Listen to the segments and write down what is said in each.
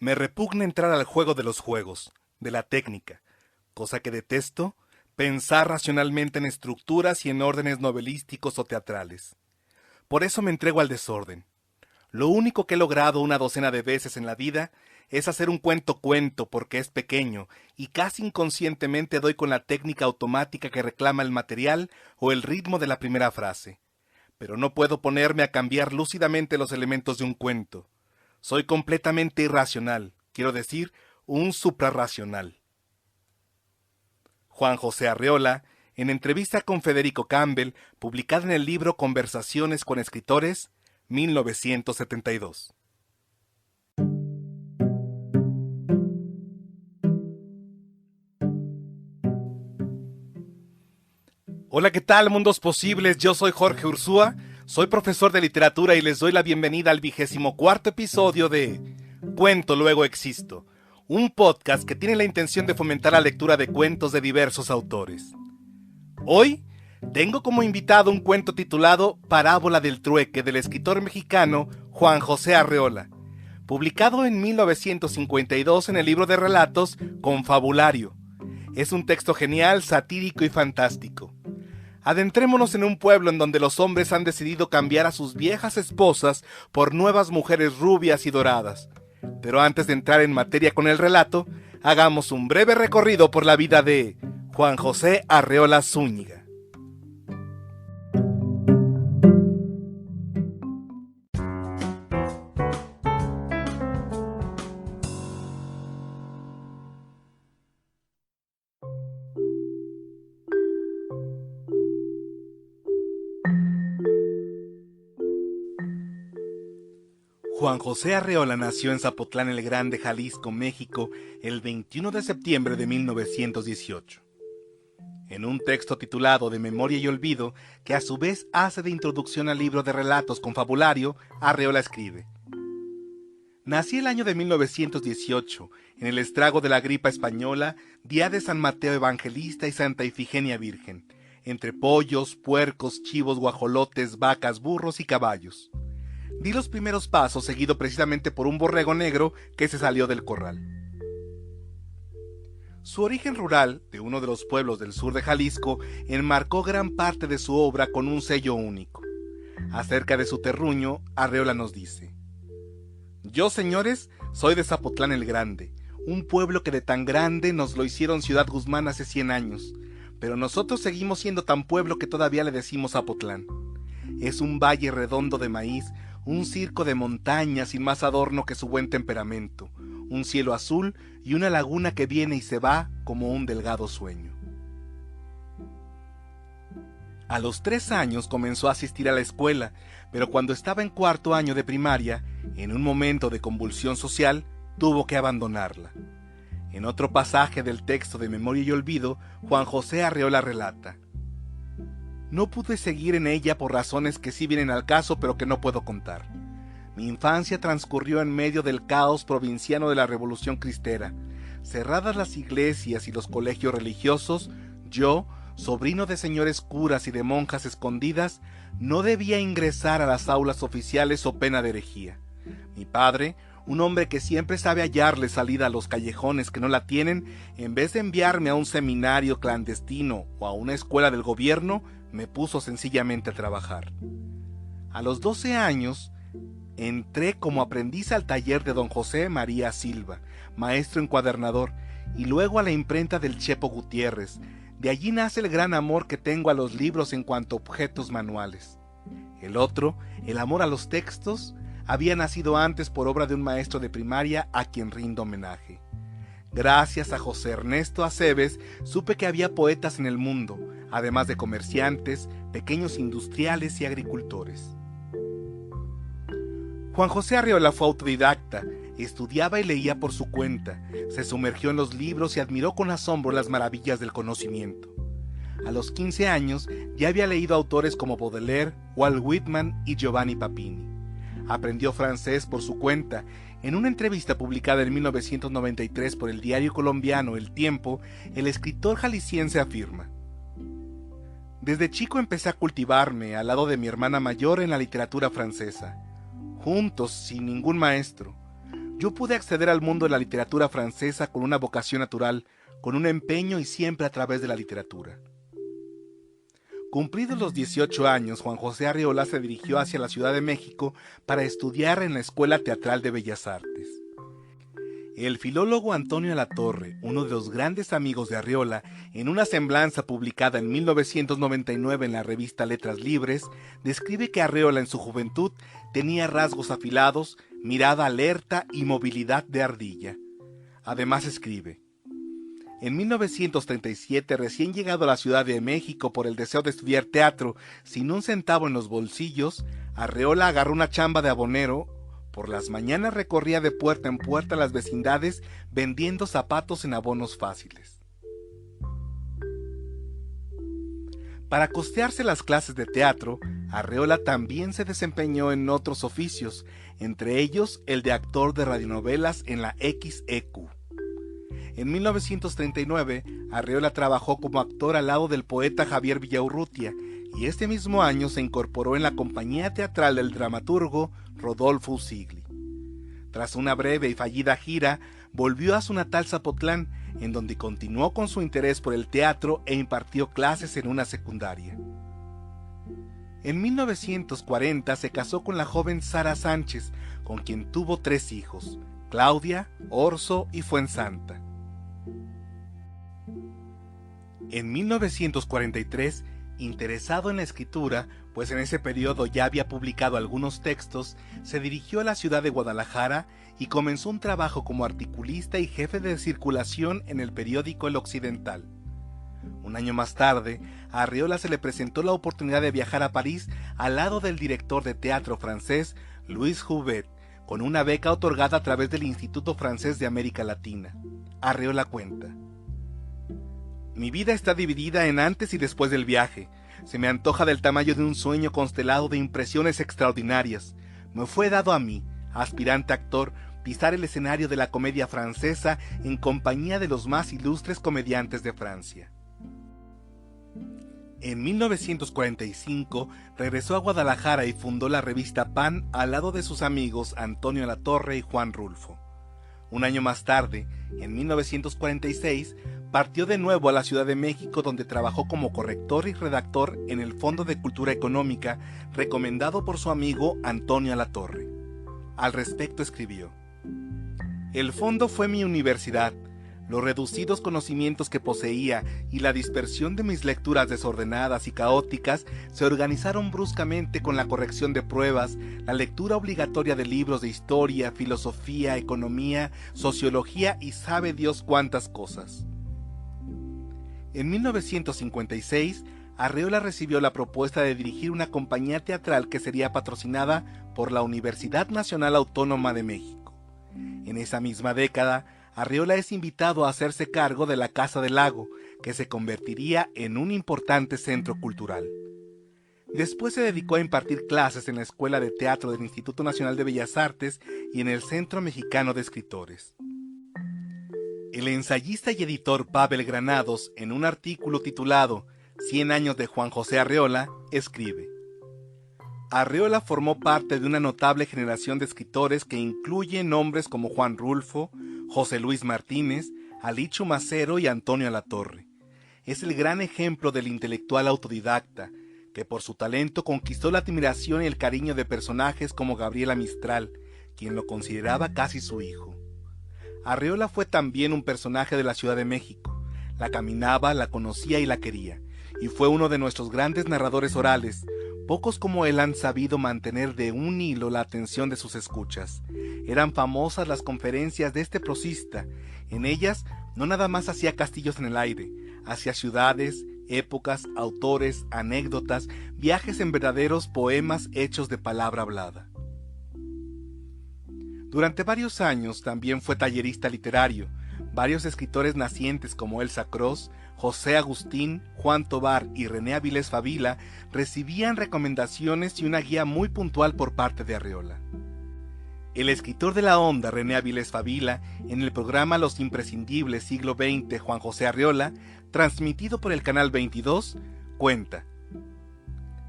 Me repugna entrar al juego de los juegos, de la técnica, cosa que detesto, pensar racionalmente en estructuras y en órdenes novelísticos o teatrales. Por eso me entrego al desorden. Lo único que he logrado una docena de veces en la vida es hacer un cuento porque es pequeño y casi inconscientemente doy con la técnica automática que reclama el material o el ritmo de la primera frase. Pero no puedo ponerme a cambiar lúcidamente los elementos de un cuento. Soy completamente irracional, quiero decir, un suprarracional. Juan José Arreola, en entrevista con Federico Campbell, publicada en el libro Conversaciones con Escritores, 1972. Hola, ¿qué tal, mundos posibles? Yo soy Jorge Ursúa, soy profesor de literatura y les doy la bienvenida al 24º episodio de Cuento Luego Existo, un podcast que tiene la intención de fomentar la lectura de cuentos de diversos autores. Hoy tengo como invitado un cuento titulado Parábola del trueque del escritor mexicano Juan José Arreola, publicado en 1952 en el libro de relatos Confabulario. Es un texto genial, satírico y fantástico. Adentrémonos en un pueblo en donde los hombres han decidido cambiar a sus viejas esposas por nuevas mujeres rubias y doradas. Pero antes de entrar en materia con el relato, hagamos un breve recorrido por la vida de Juan José Arreola Zúñiga. Juan José Arreola nació en Zapotlán el Grande, Jalisco, México, el 21 de septiembre de 1918. En un texto titulado De Memoria y Olvido, que a su vez hace de introducción al libro de relatos Confabulario, Arreola escribe: Nací el año de 1918, en el estrago de la gripa española, día de San Mateo Evangelista y Santa Ifigenia Virgen, entre pollos, puercos, chivos, guajolotes, vacas, burros y caballos. Di los primeros pasos seguido precisamente por un borrego negro que se salió del corral. Su origen rural, de uno de los pueblos del sur de Jalisco, enmarcó gran parte de su obra con un sello único. Acerca de su terruño, Arreola nos dice: Yo, señores, soy de Zapotlán el Grande, un pueblo que de tan grande nos lo hicieron Ciudad Guzmán hace 100 años, pero nosotros seguimos siendo tan pueblo que todavía le decimos Zapotlán. Es un valle redondo de maíz, un circo de montañas sin más adorno que su buen temperamento, un cielo azul y una laguna que viene y se va como un delgado sueño. A los 3 años comenzó a asistir a la escuela, pero cuando estaba en 4º año de primaria, en un momento de convulsión social, tuvo que abandonarla. En otro pasaje del texto de Memoria y Olvido, Juan José Arreola relata: No pude seguir en ella por razones que sí vienen al caso, pero que no puedo contar. Mi infancia transcurrió en medio del caos provinciano de la Revolución Cristera. Cerradas las iglesias y los colegios religiosos, yo, sobrino de señores curas y de monjas escondidas, no debía ingresar a las aulas oficiales o pena de herejía. Mi padre, un hombre que siempre sabe hallarle salida a los callejones que no la tienen, en vez de enviarme a un seminario clandestino o a una escuela del gobierno, me puso sencillamente a trabajar. A los 12 años, entré como aprendiz al taller de don José María Silva, maestro encuadernador, y luego a la imprenta del Chepo Gutiérrez. De allí nace el gran amor que tengo a los libros en cuanto a objetos manuales. El otro, el amor a los textos, había nacido antes por obra de un maestro de primaria a quien rindo homenaje. Gracias a José Ernesto Aceves supe que había poetas en el mundo, además de comerciantes, pequeños industriales y agricultores. Juan José Arreola fue autodidacta, estudiaba y leía por su cuenta, se sumergió en los libros y admiró con asombro las maravillas del conocimiento. A los 15 años ya había leído autores como Baudelaire, Walt Whitman y Giovanni Papini. Aprendió francés por su cuenta. En una entrevista publicada en 1993 por el diario colombiano El Tiempo, el escritor jalisciense afirma: Desde chico empecé a cultivarme al lado de mi hermana mayor en la literatura francesa, juntos, sin ningún maestro. Yo pude acceder al mundo de la literatura francesa con una vocación natural, con un empeño y siempre a través de la literatura. Cumplidos los 18 años, Juan José Arreola se dirigió hacia la Ciudad de México para estudiar en la Escuela Teatral de Bellas Artes. El filólogo Antonio Alatorre, uno de los grandes amigos de Arreola, en una semblanza publicada en 1999 en la revista Letras Libres, describe que Arreola en su juventud tenía rasgos afilados, mirada alerta y movilidad de ardilla. Además escribe: en 1937, recién llegado a la Ciudad de México por el deseo de estudiar teatro sin un centavo en los bolsillos, Arreola agarró una chamba de abonero. Por las mañanas recorría de puerta en puerta las vecindades vendiendo zapatos en abonos fáciles. Para costearse las clases de teatro, Arreola también se desempeñó en otros oficios, entre ellos el de actor de radionovelas en la XEQ. En 1939, Arreola trabajó como actor al lado del poeta Javier Villaurrutia, y este mismo año se incorporó en la compañía teatral del dramaturgo Rodolfo Usigli. Tras una breve y fallida gira, volvió a su natal Zapotlán, en donde continuó con su interés por el teatro e impartió clases en una secundaria. En 1940 se casó con la joven Sara Sánchez, con quien tuvo 3 hijos, Claudia, Orso y Fuensanta. En 1943, interesado en la escritura, pues en ese periodo ya había publicado algunos textos, se dirigió a la ciudad de Guadalajara y comenzó un trabajo como articulista y jefe de circulación en el periódico El Occidental. Un año más tarde, a Arreola se le presentó la oportunidad de viajar a París al lado del director de teatro francés Louis Jouvet, con una beca otorgada a través del Instituto Francés de América Latina. Arreola cuenta: mi vida está dividida en antes y después del viaje. Se me antoja del tamaño de un sueño constelado de impresiones extraordinarias. Me fue dado a mí, aspirante actor, pisar el escenario de la comedia francesa en compañía de los más ilustres comediantes de Francia. En 1945 regresó a Guadalajara y fundó la revista Pan al lado de sus amigos Antonio Alatorre y Juan Rulfo. Un año más tarde, en 1946, partió de nuevo a la Ciudad de México, donde trabajó como corrector y redactor en el Fondo de Cultura Económica, recomendado por su amigo Antonio Alatorre. Al respecto escribió: el fondo fue mi universidad. Los reducidos conocimientos que poseía y la dispersión de mis lecturas desordenadas y caóticas se organizaron bruscamente con la corrección de pruebas, la lectura obligatoria de libros de historia, filosofía, economía, sociología y sabe Dios cuántas cosas. En 1956, Arreola recibió la propuesta de dirigir una compañía teatral que sería patrocinada por la Universidad Nacional Autónoma de México. En esa misma década, Arreola es invitado a hacerse cargo de la Casa del Lago, que se convertiría en un importante centro cultural. Después se dedicó a impartir clases en la Escuela de Teatro del Instituto Nacional de Bellas Artes y en el Centro Mexicano de Escritores. El ensayista y editor Pavel Granados, en un artículo titulado 100 años de Juan José Arreola, escribe: Arreola formó parte de una notable generación de escritores que incluye nombres como Juan Rulfo, José Luis Martínez, Alichu Macero y Antonio Alatorre. Es el gran ejemplo del intelectual autodidacta, que por su talento conquistó la admiración y el cariño de personajes como Gabriela Mistral, quien lo consideraba casi su hijo. Arreola fue también un personaje de la Ciudad de México. La caminaba, la conocía y la quería, y fue uno de nuestros grandes narradores orales. Pocos como él han sabido mantener de un hilo la atención de sus escuchas. Eran famosas las conferencias de este prosista. En ellas no nada más hacía castillos en el aire, hacía ciudades, épocas, autores, anécdotas, viajes en verdaderos poemas hechos de palabra hablada. Durante varios años también fue tallerista literario. Varios escritores nacientes como Elsa Cross, José Agustín, Juan Tobar y René Avilés Favila recibían recomendaciones y una guía muy puntual por parte de Arreola. El escritor de la onda René Avilés Favila, en el programa Los Imprescindibles Siglo XX Juan José Arreola, transmitido por el Canal 22, cuenta: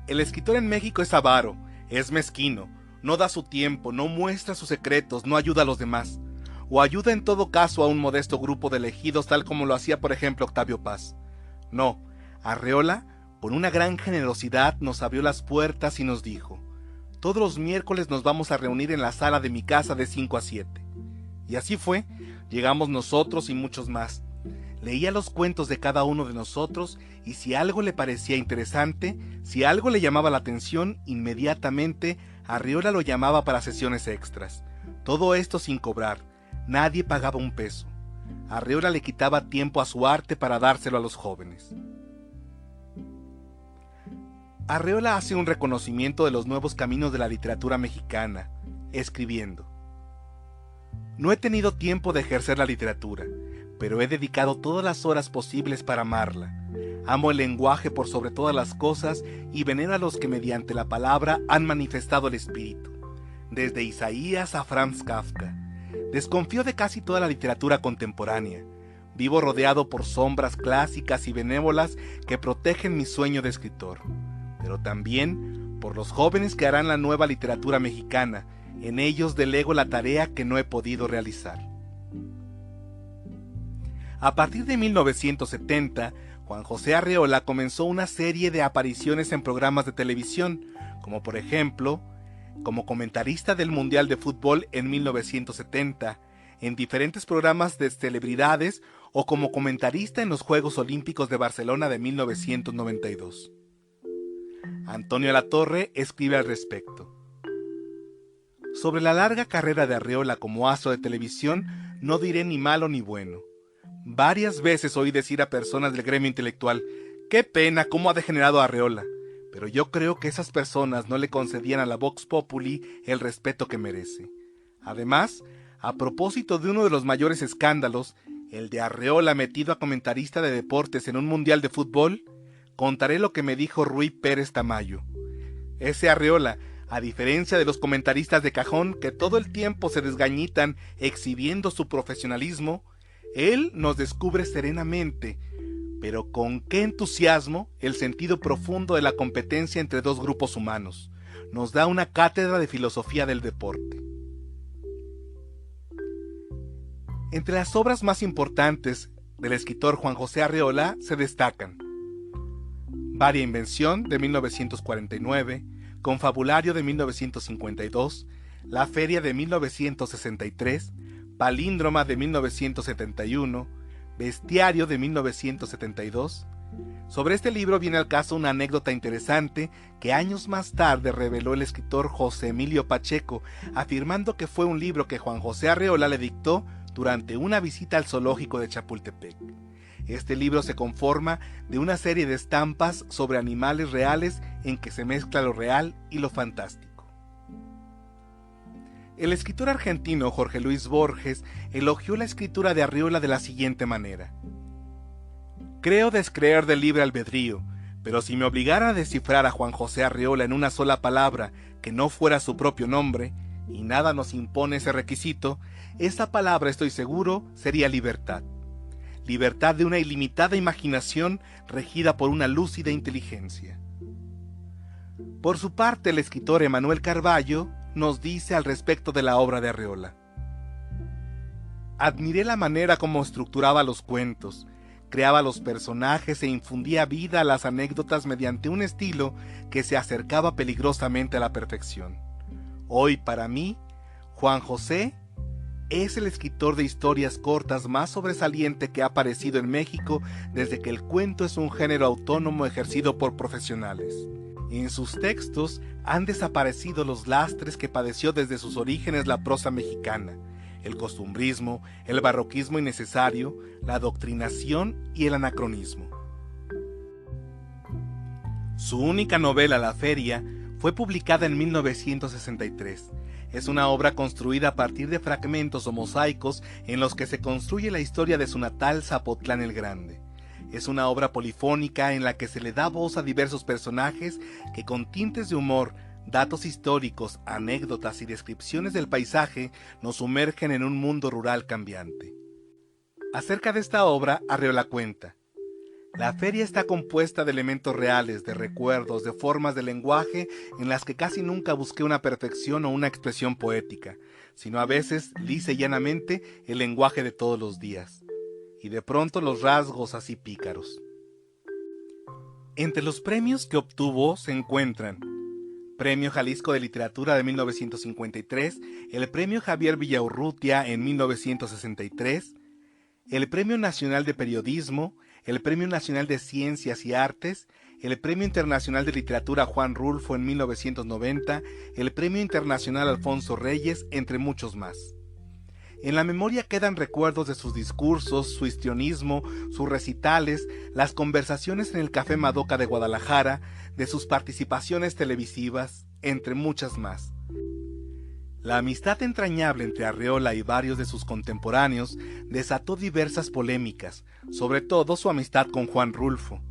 el escritor en México es avaro, es mezquino, no da su tiempo, no muestra sus secretos, no ayuda a los demás. o ayuda en todo caso a un modesto grupo de elegidos tal como lo hacía por ejemplo Octavio Paz. No, Arreola, con una gran generosidad, nos abrió las puertas y nos dijo: todos los miércoles nos vamos a reunir en la sala de mi casa de 5 a 7. Y así fue, llegamos nosotros y muchos más. Leía los cuentos de cada uno de nosotros y si algo le parecía interesante, si algo le llamaba la atención, inmediatamente Arreola lo llamaba para sesiones extras. Todo esto sin cobrar, nadie pagaba un peso. Arreola le quitaba tiempo a su arte para dárselo a los jóvenes. Arreola hace un reconocimiento de los nuevos caminos de la literatura mexicana, escribiendo: no he tenido tiempo de ejercer la literatura, pero he dedicado todas las horas posibles para amarla. Amo el lenguaje por sobre todas las cosas y venero a los que mediante la palabra han manifestado el espíritu, desde Isaías a Franz Kafka. Desconfío de casi toda la literatura contemporánea. Vivo rodeado por sombras clásicas y benévolas que protegen mi sueño de escritor, pero también por los jóvenes que harán la nueva literatura mexicana. En ellos delego la tarea que no he podido realizar. A partir de 1970, Juan José Arreola comenzó una serie de apariciones en programas de televisión, como por ejemplo, como comentarista del Mundial de Fútbol en 1970, en diferentes programas de celebridades o como comentarista en los Juegos Olímpicos de Barcelona de 1992. Antonio Latorre escribe al respecto: sobre la larga carrera de Arreola como astro de televisión no diré ni malo ni bueno. Varias veces oí decir a personas del gremio intelectual: qué pena cómo ha degenerado Arreola, pero yo creo que esas personas no le concedían a la Vox Populi el respeto que merece. Además, a propósito de uno de los mayores escándalos, el de Arreola metido a comentarista de deportes en un mundial de fútbol, contaré lo que me dijo Rui Pérez Tamayo. Ese Arreola, a diferencia de los comentaristas de cajón que todo el tiempo se desgañitan exhibiendo su profesionalismo, él nos descubre serenamente, pero con qué entusiasmo, el sentido profundo de la competencia entre dos grupos humanos. Nos da una cátedra de filosofía del deporte. Entre las obras más importantes del escritor Juan José Arreola se destacan Varia Invención de 1949, Confabulario de 1952, La Feria de 1963, Palíndroma de 1971, Bestiario de 1972. Sobre este libro viene al caso una anécdota interesante que años más tarde reveló el escritor José Emilio Pacheco, afirmando que fue un libro que Juan José Arreola le dictó durante una visita al zoológico de Chapultepec. Este libro se conforma de una serie de estampas sobre animales reales en que se mezcla lo real y lo fantástico. El escritor argentino Jorge Luis Borges elogió la escritura de Arreola de la siguiente manera: creo descreer del libre albedrío, pero si me obligara a descifrar a Juan José Arreola en una sola palabra que no fuera su propio nombre, y nada nos impone ese requisito, esa palabra, estoy seguro, sería libertad. Libertad de una ilimitada imaginación regida por una lúcida inteligencia. Por su parte, el escritor Emanuel Carballo nos dice al respecto de la obra de Arreola: admiré la manera como estructuraba los cuentos, creaba los personajes e infundía vida a las anécdotas mediante un estilo que se acercaba peligrosamente a la perfección. Hoy, para mí, Juan José es el escritor de historias cortas más sobresaliente que ha aparecido en México desde que el cuento es un género autónomo ejercido por profesionales. En sus textos han desaparecido los lastres que padeció desde sus orígenes la prosa mexicana, el costumbrismo, el barroquismo innecesario, la adoctrinación y el anacronismo. Su única novela, La Feria, fue publicada en 1963. Es una obra construida a partir de fragmentos o mosaicos en los que se construye la historia de su natal Zapotlán el Grande. Es una obra polifónica en la que se le da voz a diversos personajes que con tintes de humor, datos históricos, anécdotas y descripciones del paisaje nos sumergen en un mundo rural cambiante. Acerca de esta obra, Arreola cuenta: La feria está compuesta de elementos reales, de recuerdos, de formas de lenguaje en las que casi nunca busqué una perfección o una expresión poética, sino a veces, lisa y llanamente, el lenguaje de todos los días. Y de pronto los rasgos así pícaros. Entre los premios que obtuvo se encuentran Premio Jalisco de Literatura de 1953, el Premio Javier Villaurrutia en 1963, el Premio Nacional de Periodismo, el Premio Nacional de Ciencias y Artes, el Premio Internacional de Literatura Juan Rulfo en 1990, el Premio Internacional Alfonso Reyes, entre muchos más. En la memoria quedan recuerdos de sus discursos, su histrionismo, sus recitales, las conversaciones en el Café Madoka de Guadalajara, de sus participaciones televisivas, entre muchas más. La amistad entrañable entre Arreola y varios de sus contemporáneos desató diversas polémicas, sobre todo su amistad con Juan Rulfo.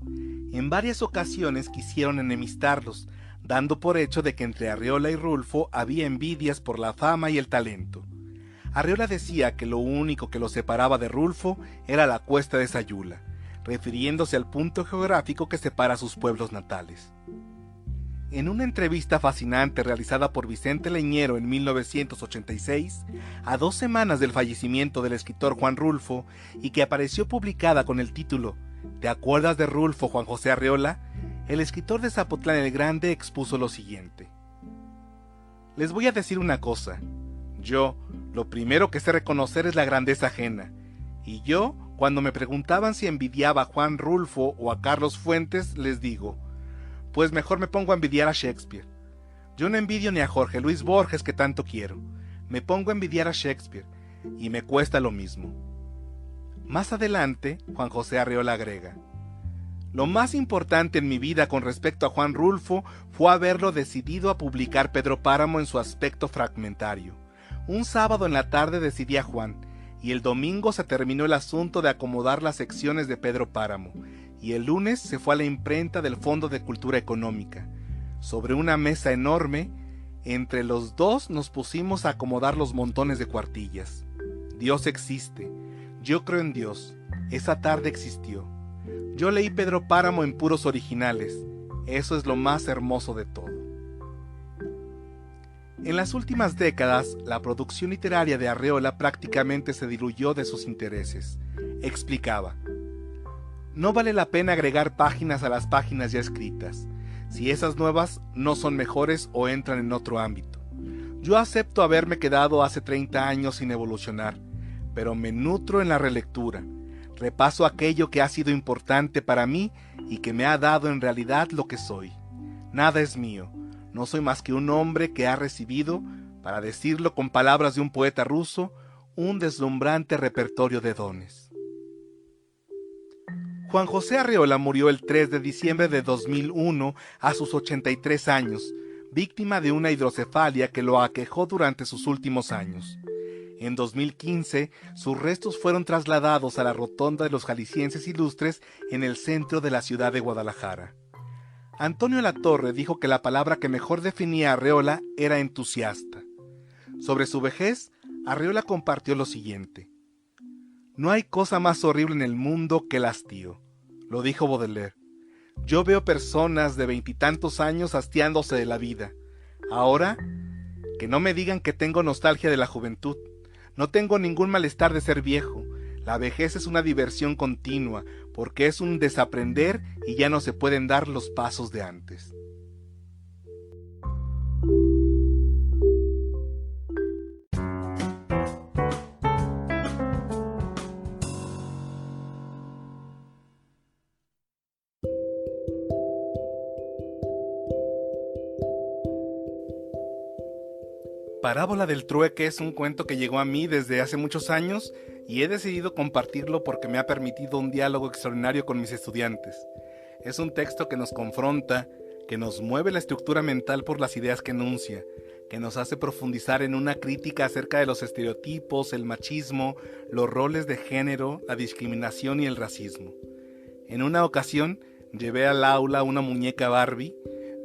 En varias ocasiones quisieron enemistarlos, dando por hecho de que entre Arreola y Rulfo había envidias por la fama y el talento. Arreola decía que lo único que lo separaba de Rulfo era la cuesta de Sayula, refiriéndose al punto geográfico que separa sus pueblos natales. En una entrevista fascinante realizada por Vicente Leñero en 1986, a 2 semanas del fallecimiento del escritor Juan Rulfo, y que apareció publicada con el título ¿Te acuerdas de Rulfo, Juan José Arreola?, el escritor de Zapotlán el Grande expuso lo siguiente: Les voy a decir una cosa. Yo, lo primero que sé reconocer es la grandeza ajena. Y yo, cuando me preguntaban si envidiaba a Juan Rulfo o a Carlos Fuentes, les digo, pues mejor me pongo a envidiar a Shakespeare. Yo no envidio ni a Jorge Luis Borges, que tanto quiero. Me pongo a envidiar a Shakespeare, y me cuesta lo mismo. Más adelante, Juan José Arreola agrega: Lo más importante en mi vida con respecto a Juan Rulfo fue haberlo decidido a publicar Pedro Páramo en su aspecto fragmentario. Un sábado en la tarde decidí a Juan, y el domingo se terminó el asunto de acomodar las secciones de Pedro Páramo, y el lunes se fue a la imprenta del Fondo de Cultura Económica. Sobre una mesa enorme, entre los dos nos pusimos a acomodar los montones de cuartillas. Dios existe. Yo creo en Dios. Esa tarde existió. Yo leí Pedro Páramo en puros originales. Eso es lo más hermoso de todo. En las últimas décadas, la producción literaria de Arreola prácticamente se diluyó de sus intereses. Explicaba: No vale la pena agregar páginas a las páginas ya escritas, si esas nuevas no son mejores o entran en otro ámbito. Yo acepto haberme quedado hace 30 años sin evolucionar, pero me nutro en la relectura. Repaso aquello que ha sido importante para mí y que me ha dado en realidad lo que soy. Nada es mío. No soy más que un hombre que ha recibido, para decirlo con palabras de un poeta ruso, un deslumbrante repertorio de dones. Juan José Arreola murió el 3 de diciembre de 2001 a sus 83 años, víctima de una hidrocefalia que lo aquejó durante sus últimos años. En 2015, sus restos fueron trasladados a la Rotonda de los Jaliscienses Ilustres en el centro de la ciudad de Guadalajara. Antonio Latorre dijo que la palabra que mejor definía a Arreola era entusiasta. Sobre su vejez, Arreola compartió lo siguiente: No hay cosa más horrible en el mundo que el hastío, lo dijo Baudelaire. Yo veo personas de 20 y tantos años hastiándose de la vida. Ahora, que no me digan que tengo nostalgia de la juventud. No tengo ningún malestar de ser viejo. La vejez es una diversión continua, porque es un desaprender y ya no se pueden dar los pasos de antes. Parábola del trueque es un cuento que llegó a mí desde hace muchos años y he decidido compartirlo porque me ha permitido un diálogo extraordinario con mis estudiantes. Es un texto que nos confronta, que nos mueve la estructura mental por las ideas que enuncia, que nos hace profundizar en una crítica acerca de los estereotipos, el machismo, los roles de género, la discriminación y el racismo. En una ocasión llevé al aula una muñeca Barbie,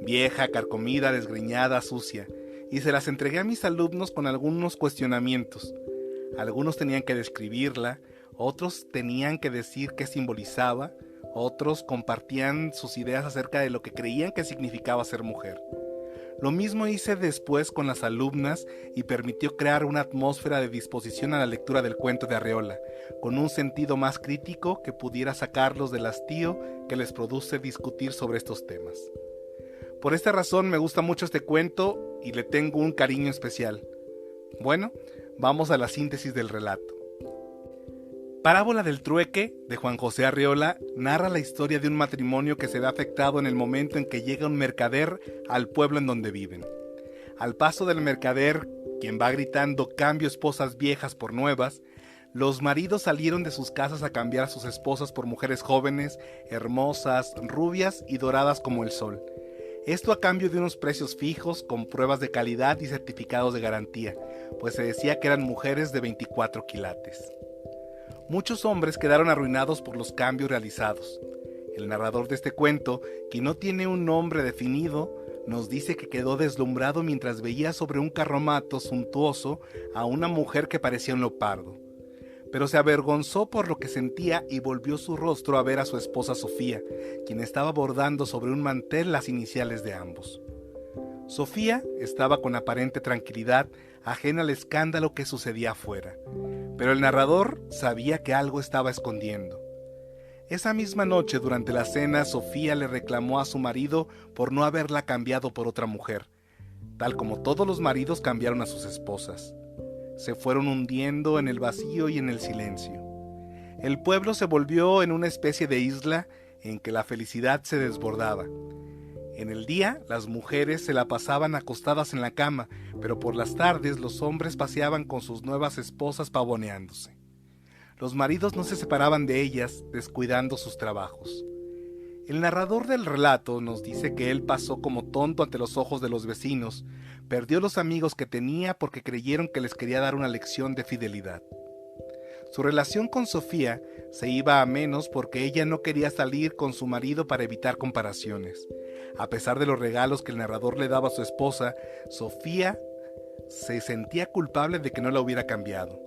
vieja, carcomida, desgreñada, sucia, y se las entregué a mis alumnos con algunos cuestionamientos. Algunos tenían que describirla, otros tenían que decir qué simbolizaba, Otros compartían sus ideas acerca de lo que creían que significaba ser mujer. Lo mismo hice después con las alumnas y permitió crear una atmósfera de disposición a la lectura del cuento de Arreola, con un sentido más crítico que pudiera sacarlos del hastío que les produce discutir sobre estos temas. Por esta razón me gusta mucho este cuento y le tengo un cariño especial. Bueno, vamos a la síntesis del relato. Parábola del trueque, de Juan José Arreola, narra la historia de un matrimonio que se ve afectado en el momento en que llega un mercader al pueblo en donde viven. Al paso del mercader, quien va gritando "cambio esposas viejas por nuevas", los maridos salieron de sus casas a cambiar a sus esposas por mujeres jóvenes, hermosas, rubias y doradas como el sol. Esto a cambio de unos precios fijos, con pruebas de calidad y certificados de garantía, pues se decía que eran mujeres de 24 quilates. Muchos hombres quedaron arruinados por los cambios realizados. El narrador de este cuento, que no tiene un nombre definido, nos dice que quedó deslumbrado mientras veía sobre un carromato suntuoso a una mujer que parecía un leopardo. Pero se avergonzó por lo que sentía y volvió su rostro a ver a su esposa Sofía, quien estaba bordando sobre un mantel las iniciales de ambos. Sofía estaba con aparente tranquilidad, ajena al escándalo que sucedía afuera, pero el narrador sabía que algo estaba escondiendo. Esa misma noche, durante la cena, Sofía le reclamó a su marido por no haberla cambiado por otra mujer, tal como todos los maridos cambiaron a sus esposas. Se fueron hundiendo en el vacío y en el silencio. El pueblo se volvió en una especie de isla en que la felicidad se desbordaba. En el día, las mujeres se la pasaban acostadas en la cama, pero por las tardes los hombres paseaban con sus nuevas esposas pavoneándose. Los maridos no se separaban de ellas, descuidando sus trabajos. El narrador del relato nos dice que él pasó como tonto ante los ojos de los vecinos, perdió los amigos que tenía porque creyeron que les quería dar una lección de fidelidad. Su relación con Sofía se iba a menos porque ella no quería salir con su marido para evitar comparaciones. A pesar de los regalos que el narrador le daba a su esposa, Sofía se sentía culpable de que no la hubiera cambiado.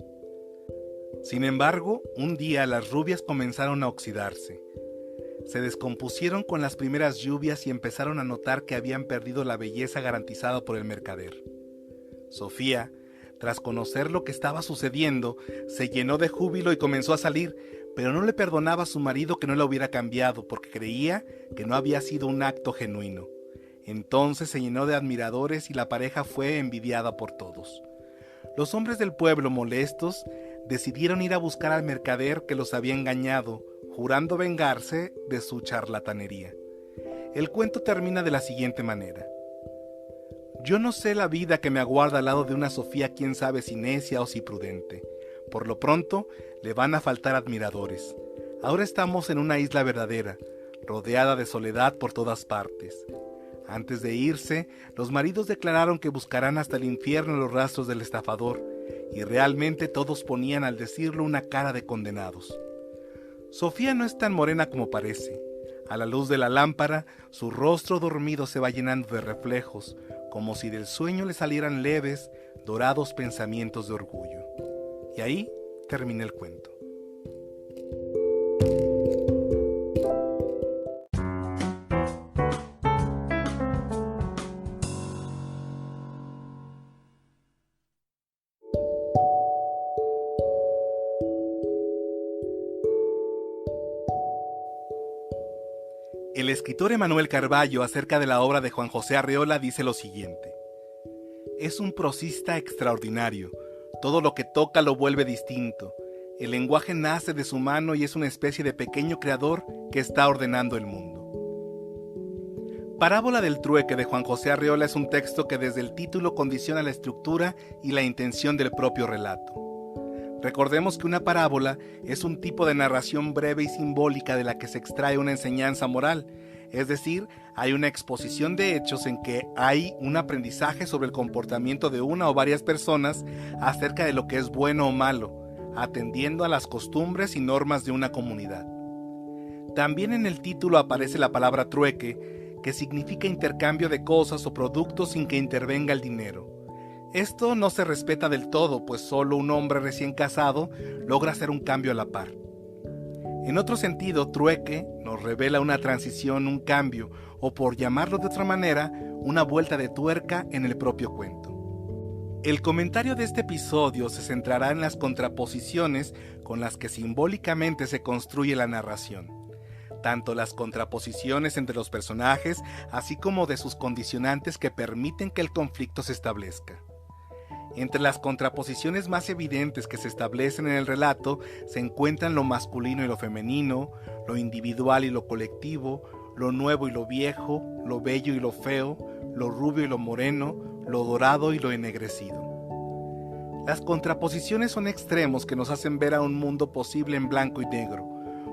Sin embargo, un día las rubias comenzaron a oxidarse. Se descompusieron con las primeras lluvias y empezaron a notar que habían perdido la belleza garantizada por el mercader. Sofía, tras conocer lo que estaba sucediendo, se llenó de júbilo y comenzó a salir, pero no le perdonaba a su marido que no la hubiera cambiado porque creía que no había sido un acto genuino. Entonces se llenó de admiradores y la pareja fue envidiada por todos. Los hombres del pueblo, molestos, decidieron ir a buscar al mercader que los había engañado, jurando vengarse de su charlatanería. El cuento termina de la siguiente manera. Yo no sé la vida que me aguarda al lado de una Sofía, quién sabe si necia o si prudente. Por lo pronto, le van a faltar admiradores. Ahora estamos en una isla verdadera, rodeada de soledad por todas partes. Antes de irse, los maridos declararon que buscarán hasta el infierno los rastros del estafador, y realmente todos ponían al decirlo una cara de condenados. Sofía no es tan morena como parece. A la luz de la lámpara, su rostro dormido se va llenando de reflejos, como si del sueño le salieran leves, dorados pensamientos de orgullo. Y ahí termina el cuento. El escritor Emanuel Carballo, acerca de la obra de Juan José Arreola, dice lo siguiente: es un prosista extraordinario, todo lo que toca lo vuelve distinto. El lenguaje nace de su mano y es una especie de pequeño creador que está ordenando el mundo. Parábola del trueque de Juan José Arreola es un texto que desde el título condiciona la estructura y la intención del propio relato. Recordemos que una parábola es un tipo de narración breve y simbólica de la que se extrae una enseñanza moral, es decir, hay una exposición de hechos en que hay un aprendizaje sobre el comportamiento de una o varias personas acerca de lo que es bueno o malo, atendiendo a las costumbres y normas de una comunidad. También en el título aparece la palabra trueque, que significa intercambio de cosas o productos sin que intervenga el dinero. Esto no se respeta del todo, pues solo un hombre recién casado logra hacer un cambio a la par. En otro sentido, trueque nos revela una transición, un cambio, o por llamarlo de otra manera, una vuelta de tuerca en el propio cuento. El comentario de este episodio se centrará en las contraposiciones con las que simbólicamente se construye la narración, tanto las contraposiciones entre los personajes, así como de sus condicionantes que permiten que el conflicto se establezca. Entre las contraposiciones más evidentes que se establecen en el relato se encuentran lo masculino y lo femenino, lo individual y lo colectivo, lo nuevo y lo viejo, lo bello y lo feo, lo rubio y lo moreno, lo dorado y lo ennegrecido. Las contraposiciones son extremos que nos hacen ver a un mundo posible en blanco y negro,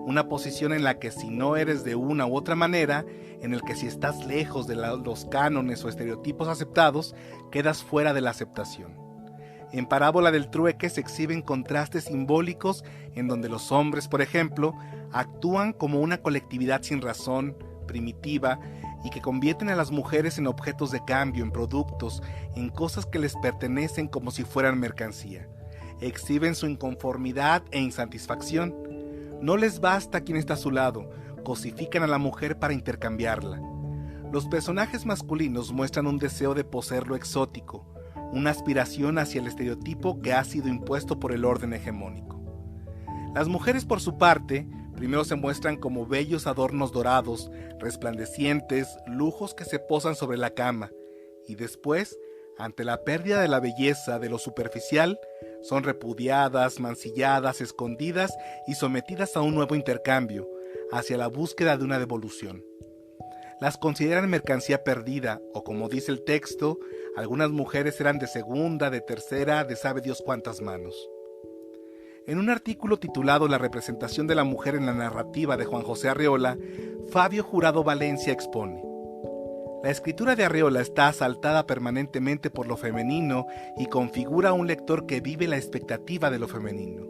una posición en la que si no eres de una u otra manera, en el que si estás lejos de los cánones o estereotipos aceptados, quedas fuera de la aceptación. En Parábola del Trueque se exhiben contrastes simbólicos en donde los hombres, por ejemplo, actúan como una colectividad sin razón, primitiva, y que convierten a las mujeres en objetos de cambio, en productos, en cosas que les pertenecen como si fueran mercancía. Exhiben su inconformidad e insatisfacción. No les basta quien está a su lado, cosifican a la mujer para intercambiarla. Los personajes masculinos muestran un deseo de poseer lo exótico, una aspiración hacia el estereotipo que ha sido impuesto por el orden hegemónico. Las mujeres, por su parte, primero se muestran como bellos adornos dorados, resplandecientes, lujos que se posan sobre la cama, y después, ante la pérdida de la belleza de lo superficial, son repudiadas, mancilladas, escondidas y sometidas a un nuevo intercambio, hacia la búsqueda de una devolución. Las consideran mercancía perdida, o como dice el texto, algunas mujeres eran de segunda, de tercera, de sabe Dios cuántas manos. En un artículo titulado La representación de la mujer en la narrativa de Juan José Arreola, Fabio Jurado Valencia expone: la escritura de Arreola está asaltada permanentemente por lo femenino y configura a un lector que vive la expectativa de lo femenino.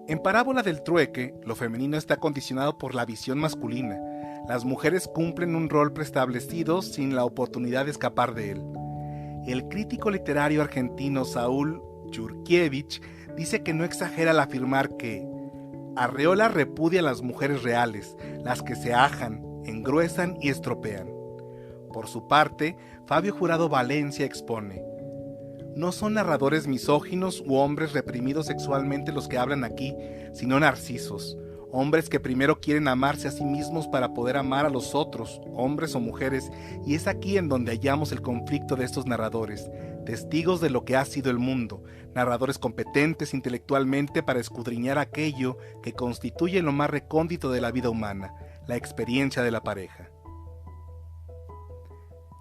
En Parábola del Trueque, lo femenino está condicionado por la visión masculina. Las mujeres cumplen un rol preestablecido sin la oportunidad de escapar de él. El crítico literario argentino Saúl Yurkiewicz dice que no exagera al afirmar que Arreola repudia a las mujeres reales, las que se ajan, engruesan y estropean. Por su parte, Fabio Jurado Valencia expone: no son narradores misóginos u hombres reprimidos sexualmente los que hablan aquí, sino narcisos, hombres que primero quieren amarse a sí mismos para poder amar a los otros, hombres o mujeres, y es aquí en donde hallamos el conflicto de estos narradores, testigos de lo que ha sido el mundo, narradores competentes intelectualmente para escudriñar aquello que constituye lo más recóndito de la vida humana, la experiencia de la pareja.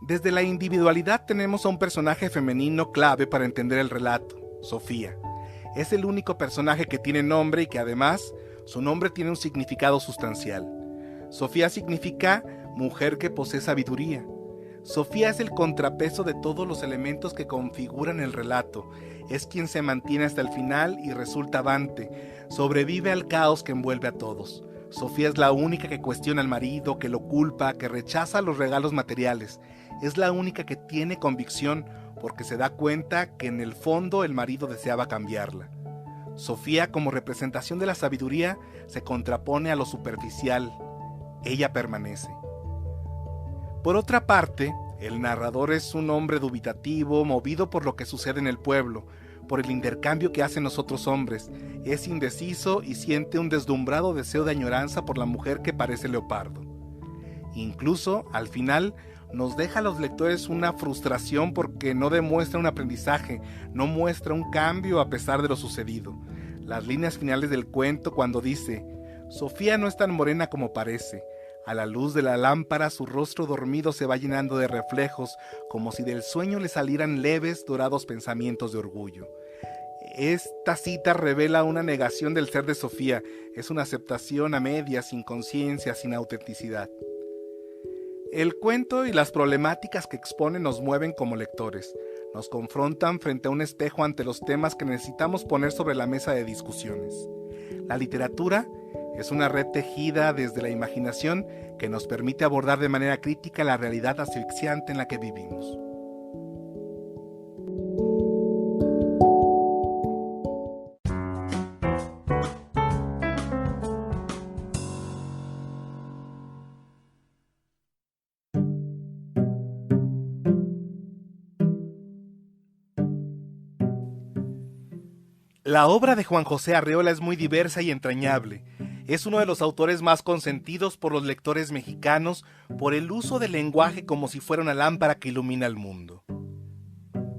Desde la individualidad tenemos a un personaje femenino clave para entender el relato, Sofía. Es el único personaje que tiene nombre y que además su nombre tiene un significado sustancial. Sofía significa mujer que posee sabiduría. Sofía es el contrapeso de todos los elementos que configuran el relato. Es quien se mantiene hasta el final y resulta avante. Sobrevive al caos que envuelve a todos. Sofía es la única que cuestiona al marido, que lo culpa, que rechaza los regalos materiales. Es la única que tiene convicción porque se da cuenta que en el fondo el marido deseaba cambiarla. Sofía, como representación de la sabiduría, se contrapone a lo superficial. Ella permanece. Por otra parte, el narrador es un hombre dubitativo, movido por lo que sucede en el pueblo, por el intercambio que hacen los otros hombres. Es indeciso y siente un deslumbrado deseo de añoranza por la mujer que parece leopardo. Incluso, al final, nos deja a los lectores una frustración porque no demuestra un aprendizaje, no muestra un cambio a pesar de lo sucedido. Las líneas finales del cuento cuando dice: Sofía no es tan morena como parece. A la luz de la lámpara su rostro dormido se va llenando de reflejos, como si del sueño le salieran leves, dorados pensamientos de orgullo. Esta cita revela una negación del ser de Sofía, es una aceptación a medias, sin conciencia, sin autenticidad. El cuento y las problemáticas que expone nos mueven como lectores, nos confrontan frente a un espejo ante los temas que necesitamos poner sobre la mesa de discusiones. La literatura es una red tejida desde la imaginación que nos permite abordar de manera crítica la realidad asfixiante en la que vivimos. La obra de Juan José Arreola es muy diversa y entrañable. Es uno de los autores más consentidos por los lectores mexicanos por el uso del lenguaje como si fuera una lámpara que ilumina el mundo.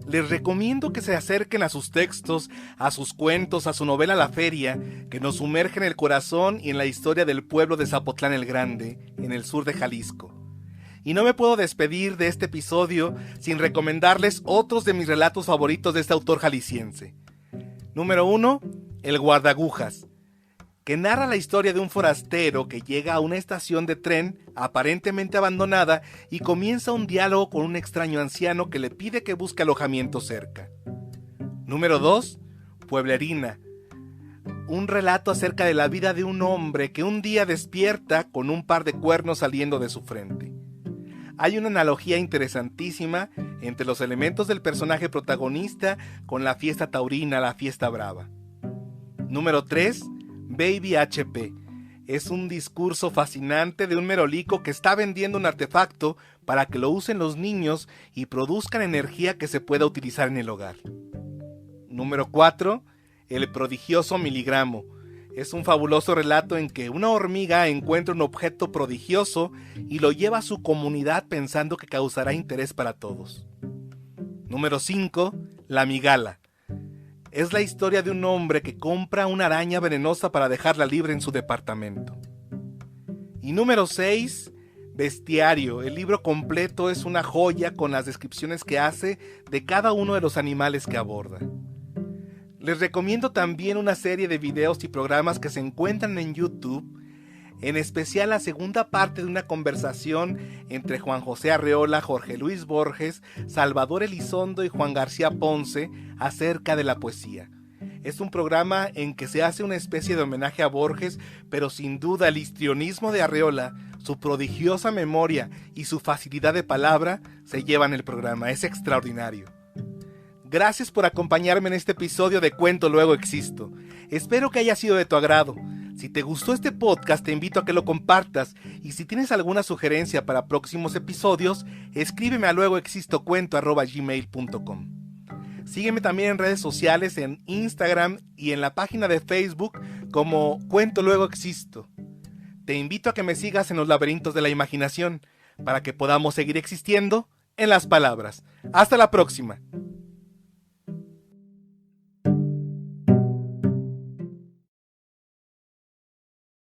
Les recomiendo que se acerquen a sus textos, a sus cuentos, a su novela La Feria, que nos sumerge en el corazón y en la historia del pueblo de Zapotlán el Grande, en el sur de Jalisco. Y no me puedo despedir de este episodio sin recomendarles otros de mis relatos favoritos de este autor jalisciense. Número 1, El Guardagujas, que narra la historia de un forastero que llega a una estación de tren aparentemente abandonada y comienza un diálogo con un extraño anciano que le pide que busque alojamiento cerca. Número 2, Pueblerina, un relato acerca de la vida de un hombre que un día despierta con un par de cuernos saliendo de su frente. Hay una analogía interesantísima entre los elementos del personaje protagonista con la fiesta taurina, la fiesta brava. Número 3, Baby HP. Es un discurso fascinante de un merolico que está vendiendo un artefacto para que lo usen los niños y produzcan energía que se pueda utilizar en el hogar. Número 4, El prodigioso miligramo. Es un fabuloso relato en que una hormiga encuentra un objeto prodigioso y lo lleva a su comunidad pensando que causará interés para todos. Número 5, La migala. Es la historia de un hombre que compra una araña venenosa para dejarla libre en su departamento. Y número 6, Bestiario. El libro completo es una joya con las descripciones que hace de cada uno de los animales que aborda. Les recomiendo también una serie de videos y programas que se encuentran en YouTube, en especial la segunda parte de una conversación entre Juan José Arreola, Jorge Luis Borges, Salvador Elizondo y Juan García Ponce acerca de la poesía. Es un programa en que se hace una especie de homenaje a Borges, pero sin duda el histrionismo de Arreola, su prodigiosa memoria y su facilidad de palabra se llevan el programa. Es extraordinario. Gracias por acompañarme en este episodio de Cuento Luego Existo. Espero que haya sido de tu agrado. Si te gustó este podcast, te invito a que lo compartas, y si tienes alguna sugerencia para próximos episodios, escríbeme a luegoexistocuento@gmail.com. Sígueme también en redes sociales, en Instagram y en la página de Facebook como Cuento Luego Existo. Te invito a que me sigas en los laberintos de la imaginación, para que podamos seguir existiendo en las palabras. Hasta la próxima.